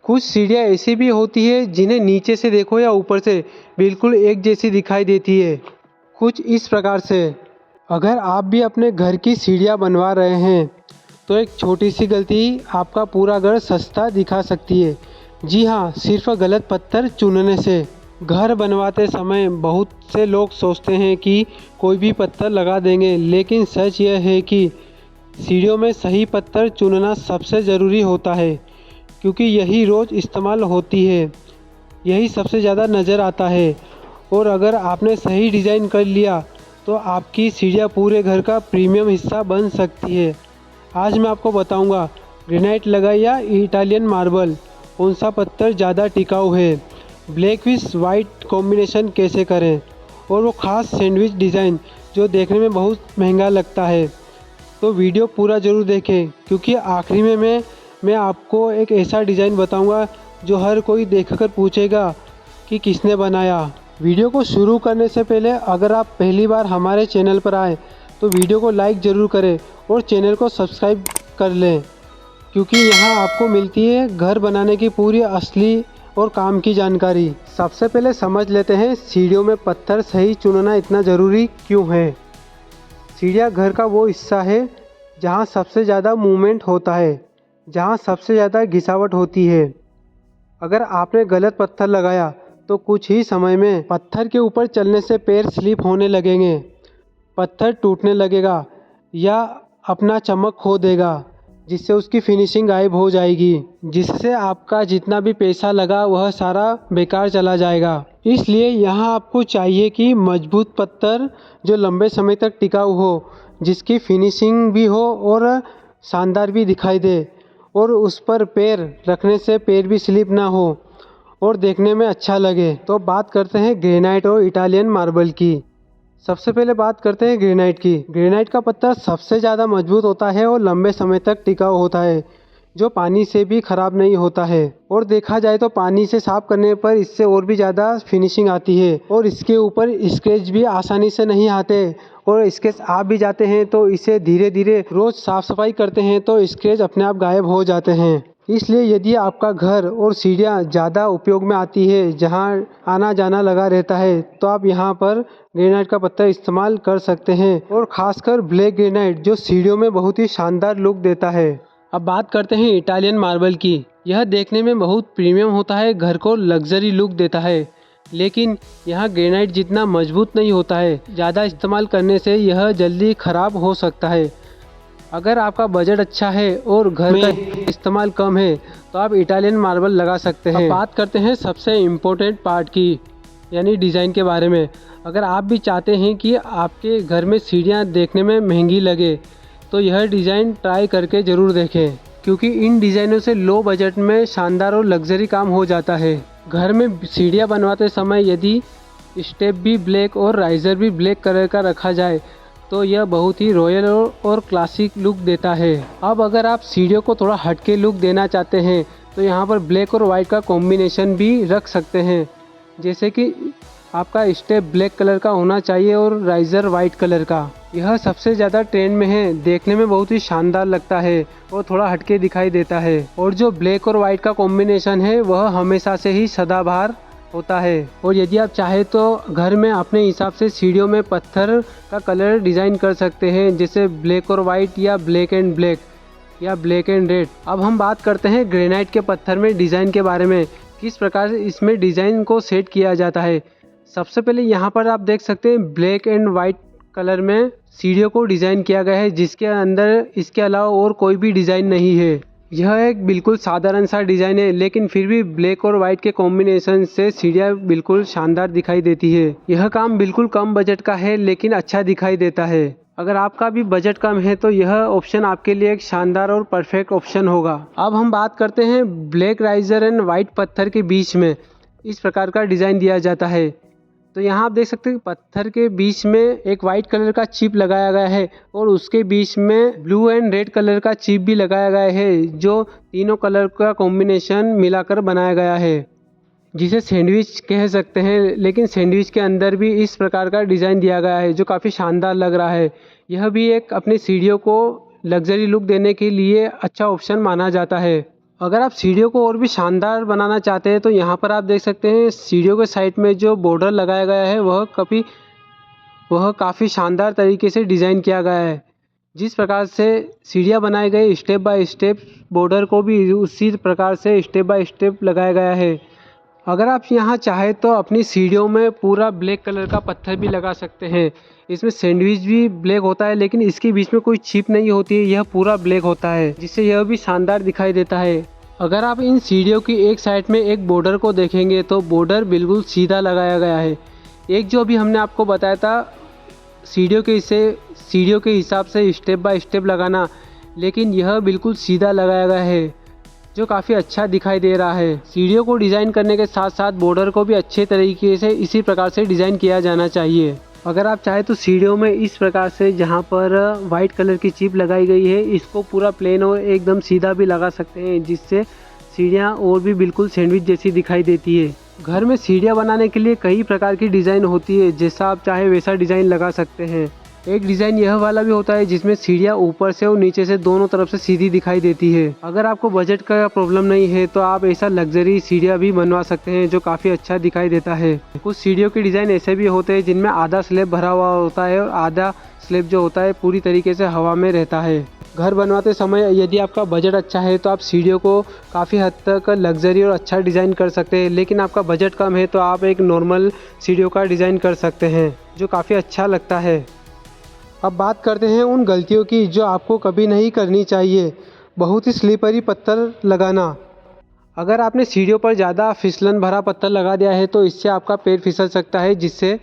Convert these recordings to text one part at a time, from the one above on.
कुछ सीढ़ियाँ ऐसी भी होती है जिन्हें नीचे से देखो या ऊपर से बिल्कुल एक जैसी दिखाई देती है, कुछ इस प्रकार से। अगर आप भी अपने घर की सीढ़ियाँ बनवा रहे हैं तो एक छोटी सी गलती आपका पूरा घर सस्ता दिखा सकती है। जी हाँ, सिर्फ गलत पत्थर चुनने से। घर बनवाते समय बहुत से लोग सोचते हैं कि कोई भी पत्थर लगा देंगे, लेकिन सच यह है कि सीढ़ियों में सही पत्थर चुनना सबसे ज़रूरी होता है, क्योंकि यही रोज़ इस्तेमाल होती है, यही सबसे ज़्यादा नज़र आता है। और अगर आपने सही डिज़ाइन कर लिया तो आपकी सीढ़ियाँ पूरे घर का प्रीमियम हिस्सा बन सकती है। आज मैं आपको बताऊंगा ग्रेनाइट लगाए या इटालियन मार्बल, कौन सा पत्थर ज़्यादा टिकाऊ है, ब्लैक विथ वाइट कॉम्बिनेशन कैसे करें, और वो ख़ास सैंडविच डिज़ाइन जो देखने में बहुत महंगा लगता है। तो वीडियो पूरा ज़रूर देखें, क्योंकि आखिरी में मैं आपको एक ऐसा डिज़ाइन बताऊंगा जो हर कोई देखकर पूछेगा कि किसने बनाया। वीडियो को शुरू करने से पहले अगर आप पहली बार हमारे चैनल पर आए तो वीडियो को लाइक ज़रूर करें और चैनल को सब्सक्राइब कर लें, क्योंकि यहाँ आपको मिलती है घर बनाने की पूरी असली और काम की जानकारी। सबसे पहले समझ लेते हैं सीढ़ियों में पत्थर सही चुनना इतना ज़रूरी क्यों है। सीढ़ियाँ घर का वो हिस्सा है जहाँ सबसे ज़्यादा मूवमेंट होता है, जहाँ सबसे ज़्यादा घिसावट होती है। अगर आपने गलत पत्थर लगाया तो कुछ ही समय में पत्थर के ऊपर चलने से पैर स्लिप होने लगेंगे, पत्थर टूटने लगेगा या अपना चमक खो देगा, जिससे उसकी फिनिशिंग गायब हो जाएगी, जिससे आपका जितना भी पैसा लगा वह सारा बेकार चला जाएगा। इसलिए यहाँ आपको चाहिए कि मजबूत पत्थर जो लंबे समय तक टिकाऊ हो, जिसकी फिनिशिंग भी हो और शानदार भी दिखाई दे, और उस पर पैर रखने से पैर भी स्लिप ना हो और देखने में अच्छा लगे। तो बात करते हैं ग्रेनाइट और इटालियन मार्बल की। सबसे पहले बात करते हैं ग्रेनाइट की। ग्रेनाइट का पत्थर सबसे ज़्यादा मजबूत होता है और लंबे समय तक टिकाऊ होता है, जो पानी से भी ख़राब नहीं होता है। और देखा जाए तो पानी से साफ करने पर इससे और भी ज़्यादा फिनिशिंग आती है, और इसके ऊपर स्क्रैच भी आसानी से नहीं आते, और स्क्रैच आ भी जाते हैं तो इसे धीरे धीरे रोज़ साफ़ सफाई करते हैं तो स्क्रैच अपने आप गायब हो जाते हैं। इसलिए यदि आपका घर और सीढ़ियाँ ज़्यादा उपयोग में आती है, जहाँ आना जाना लगा रहता है, तो आप यहाँ पर ग्रेनाइट का पत्थर इस्तेमाल कर सकते हैं, और ख़ासकर ब्लैक ग्रेनाइट जो सीढ़ियों में बहुत ही शानदार लुक देता है। अब बात करते हैं इटालियन मार्बल की। यह देखने में बहुत प्रीमियम होता है, घर को लग्जरी लुक देता है, लेकिन यहाँ ग्रेनाइट जितना मजबूत नहीं होता है। ज़्यादा इस्तेमाल करने से यह जल्दी ख़राब हो सकता है। अगर आपका बजट अच्छा है और घर का इस्तेमाल कम है तो आप इटालियन मार्बल लगा सकते हैं। अब बात करते हैं सबसे इम्पोर्टेंट पार्ट की, यानी डिज़ाइन के बारे में। अगर आप भी चाहते हैं कि आपके घर में सीढ़ियाँ देखने में महंगी लगे तो यह डिज़ाइन ट्राई करके ज़रूर देखें, क्योंकि इन डिज़ाइनों से लो बजट में शानदार और लग्जरी काम हो जाता है। घर में सीढ़ियाँ बनवाते समय यदि स्टेप भी ब्लैक और राइज़र भी ब्लैक कलर का रखा जाए तो यह बहुत ही रॉयल और क्लासिक लुक देता है। अब अगर आप सीढ़ियों को थोड़ा हटके लुक देना चाहते हैं तो यहाँ पर ब्लैक और वाइट का कॉम्बिनेशन भी रख सकते हैं, जैसे कि आपका स्टेप ब्लैक कलर का होना चाहिए और राइज़र वाइट कलर का। यह सबसे ज़्यादा ट्रेंड में है, देखने में बहुत ही शानदार लगता है और थोड़ा हटके दिखाई देता है। और जो ब्लैक और वाइट का कॉम्बिनेशन है वह हमेशा से ही सदाबहार होता है। और यदि आप चाहे तो घर में अपने हिसाब से सीढ़ियों में पत्थर का कलर डिज़ाइन कर सकते हैं, जैसे ब्लैक और वाइट या ब्लैक एंड ब्लैक या ब्लैक एंड रेड। अब हम बात करते हैं ग्रेनाइट के पत्थर में डिज़ाइन के बारे में, किस प्रकार से इसमें डिज़ाइन को सेट किया जाता है। सबसे पहले यहाँ पर आप देख सकते हैं ब्लैक एंड वाइट कलर में सीढ़ियों को डिज़ाइन किया गया है, जिसके अंदर इसके अलावा और कोई भी डिज़ाइन नहीं है। यह एक बिल्कुल साधारण सा डिज़ाइन है, लेकिन फिर भी ब्लैक और वाइट के कॉम्बिनेशन से सीढ़ियाँ बिल्कुल शानदार दिखाई देती है। यह काम बिल्कुल कम बजट का है, लेकिन अच्छा दिखाई देता है। अगर आपका भी बजट कम है तो यह ऑप्शन आपके लिए एक शानदार और परफेक्ट ऑप्शन होगा। अब हम बात करते हैं ब्लैक राइज़र एंड वाइट पत्थर के बीच में इस प्रकार का डिज़ाइन दिया जाता है। तो यहाँ आप देख सकते हैं पत्थर के बीच में एक वाइट कलर का चिप लगाया गया है, और उसके बीच में ब्लू एंड रेड कलर का चिप भी लगाया गया है, जो तीनों कलर का कॉम्बिनेशन मिलाकर बनाया गया है, जिसे सैंडविच कह सकते हैं। लेकिन सैंडविच के अंदर भी इस प्रकार का डिज़ाइन दिया गया है, जो काफ़ी शानदार लग रहा है। यह भी एक अपनी सीढ़ियों को लग्जरी लुक देने के लिए अच्छा ऑप्शन माना जाता है। अगर आप सीढ़ियों को और भी शानदार बनाना चाहते हैं तो यहाँ पर आप देख सकते हैं सीढ़ियों के साइड में जो बॉर्डर लगाया गया है वह काफ़ी शानदार तरीके से डिज़ाइन किया गया है। जिस प्रकार से सीढ़ियाँ बनाई गई स्टेप बाय स्टेप बॉर्डर को भी उसी प्रकार से स्टेप बाय स्टेप लगाया गया है। अगर आप यहाँ चाहें तो अपनी सीढ़ियों में पूरा ब्लैक कलर का पत्थर भी लगा सकते हैं। इसमें सैंडविच भी ब्लैक होता है लेकिन इसके बीच में कोई चिप नहीं होती है, यह पूरा ब्लैक होता है जिससे यह भी शानदार दिखाई देता है। अगर आप इन सीढ़ियों की एक साइड में एक बॉर्डर को देखेंगे तो बॉर्डर बिल्कुल सीधा लगाया गया है। एक जो अभी हमने आपको बताया था सीढ़ियों के हिसाब से स्टेप बाय स्टेप लगाना, लेकिन यह बिल्कुल सीधा लगाया गया है जो काफ़ी अच्छा दिखाई दे रहा है। सीढ़ियों को डिज़ाइन करने के साथ साथ बॉर्डर को भी अच्छे तरीके से इसी प्रकार से डिज़ाइन किया जाना चाहिए। अगर आप चाहें तो सीढ़ियों में इस प्रकार से जहां पर वाइट कलर की चिप लगाई गई है इसको पूरा प्लेन और एकदम सीधा भी लगा सकते हैं, जिससे सीढ़ियां और भी बिल्कुल सैंडविच जैसी दिखाई देती है। घर में सीढ़ियां बनाने के लिए कई प्रकार की डिज़ाइन होती है, जैसा आप चाहे वैसा डिज़ाइन लगा सकते हैं। एक डिज़ाइन यह वाला भी होता है जिसमें सीढ़ियाँ ऊपर से और नीचे से दोनों तरफ से सीधी दिखाई देती है। अगर आपको बजट का प्रॉब्लम नहीं है तो आप ऐसा लग्जरी सीढ़ियाँ भी बनवा सकते हैं जो काफ़ी अच्छा दिखाई देता है। कुछ सीढ़ियों के डिज़ाइन ऐसे भी होते हैं जिनमें आधा स्लैब भरा हुआ होता है और आधा स्लैब जो होता है पूरी तरीके से हवा में रहता है। घर बनवाते समय यदि आपका बजट अच्छा है तो आप सीढ़ियों को काफ़ी हद तक लग्जरी और अच्छा डिज़ाइन कर सकते हैं, लेकिन आपका बजट कम है तो आप एक नॉर्मल सीढ़ियों का डिज़ाइन कर सकते हैं जो काफ़ी अच्छा लगता है। अब बात करते हैं उन गलतियों की जो आपको कभी नहीं करनी चाहिए। बहुत ही स्लिपरी पत्थर लगाना। अगर आपने सीढ़ियों पर ज़्यादा फिसलन भरा पत्थर लगा दिया है तो इससे आपका पैर फिसल सकता है, जिससे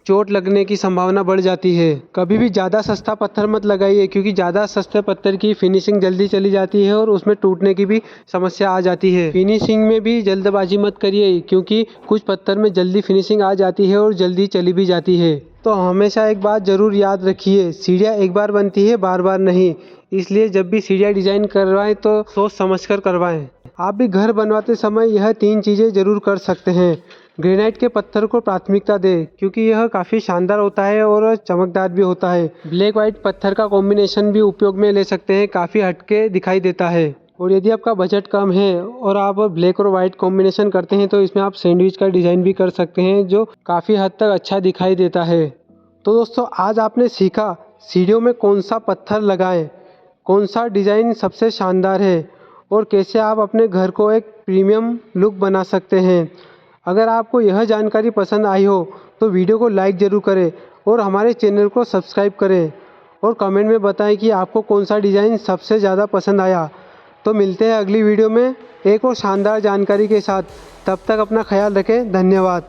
चोट लगने की संभावना बढ़ जाती है। कभी भी ज़्यादा सस्ता पत्थर मत लगाइए, क्योंकि ज़्यादा सस्ते पत्थर की फिनिशिंग जल्दी चली जाती है और उसमें टूटने की भी समस्या आ जाती है। फिनिशिंग में भी जल्दबाजी मत करिए, क्योंकि कुछ पत्थर में जल्दी फिनिशिंग आ जाती है और जल्दी चली भी जाती है। तो हमेशा एक बात ज़रूर याद रखिए, सीढ़ियाँ एक बार बनती है, बार बार नहीं। इसलिए जब भी सीढ़ियाँ डिज़ाइन करवाएं तो सोच समझ कर करवाएं। आप भी घर बनवाते समय यह 3 चीज़ें ज़रूर कर सकते हैं। ग्रेनाइट के पत्थर को प्राथमिकता दें, क्योंकि यह काफ़ी शानदार होता है और चमकदार भी होता है। ब्लैक वाइट पत्थर का कॉम्बिनेशन भी उपयोग में ले सकते हैं, काफ़ी हटके दिखाई देता है। और यदि आपका बजट कम है और आप ब्लैक और वाइट कॉम्बिनेशन करते हैं तो इसमें आप सैंडविच का डिज़ाइन भी कर सकते हैं जो काफ़ी हद तक अच्छा दिखाई देता है। तो दोस्तों, आज आपने सीखा सीढ़ियों में कौन सा पत्थर लगाएं, कौन सा डिज़ाइन सबसे शानदार है और कैसे आप अपने घर को एक प्रीमियम लुक बना सकते हैं। अगर आपको यह जानकारी पसंद आई हो तो वीडियो को लाइक ज़रूर करें और हमारे चैनल को सब्सक्राइब करें और कमेंट में बताएं कि आपको कौन सा डिज़ाइन सबसे ज़्यादा पसंद आया। तो मिलते हैं अगली वीडियो में एक और शानदार जानकारी के साथ। तब तक अपना ख्याल रखें। धन्यवाद।